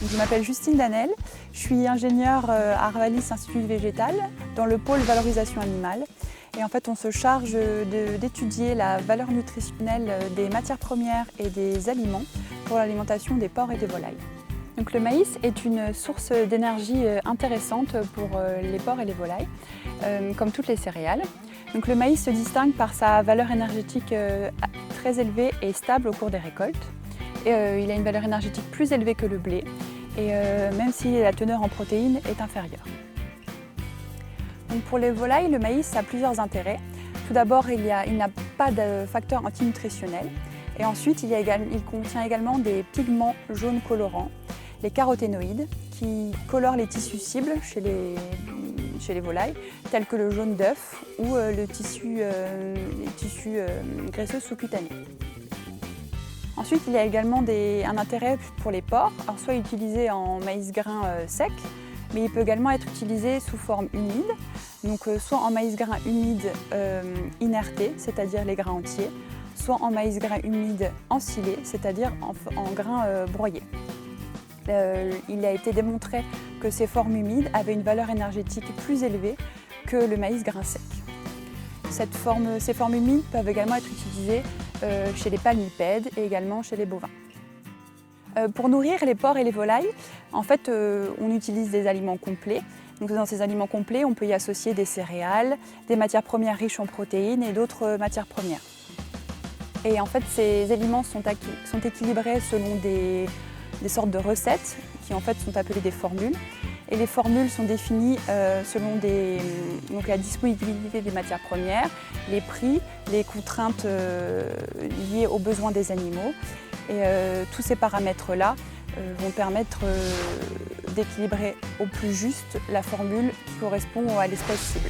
Je m'appelle Justine Danel, je suis ingénieure à Arvalis Institut Végétal dans le pôle valorisation animale. Et en fait, on se charge d'étudier la valeur nutritionnelle des matières premières et des aliments pour l'alimentation des porcs et des volailles. Donc, le maïs est une source d'énergie intéressante pour les porcs et les volailles, comme toutes les céréales. Donc, le maïs se distingue par sa valeur énergétique très élevée et stable au cours des récoltes. Il a une valeur énergétique plus élevée que le blé, même si la teneur en protéines est inférieure. Donc pour les volailles, le maïs a plusieurs intérêts. Tout d'abord, il n'a pas de facteur antinutritionnel. Et ensuite, il contient également des pigments jaunes colorants, les caroténoïdes, qui colorent les tissus cibles chez les volailles, tels que le jaune d'œuf ou les tissus graisseux sous-cutanés. Ensuite, il y a également un intérêt pour les porcs, alors soit utilisé en maïs grain sec, mais il peut également être utilisé sous forme humide, donc soit en maïs grain humide inerté, c'est-à-dire les grains entiers, soit en maïs grain humide ensilé, c'est-à-dire en grains broyés. Il a été démontré que ces formes humides avaient une valeur énergétique plus élevée que le maïs grain sec. Ces formes humides peuvent également être utilisées chez les palmipèdes et également chez les bovins. Pour nourrir les porcs et les volailles, en fait, on utilise des aliments complets. Donc, dans ces aliments complets, on peut y associer des céréales, des matières premières riches en protéines et d'autres matières premières. Et en fait, ces aliments sont équilibrés selon des sortes de recettes qui en fait sont appelées des formules. Et les formules sont définies selon la disponibilité des matières premières, les prix, les contraintes liées aux besoins des animaux. Et tous ces paramètres-là vont permettre d'équilibrer au plus juste la formule qui correspond à l'espèce cible.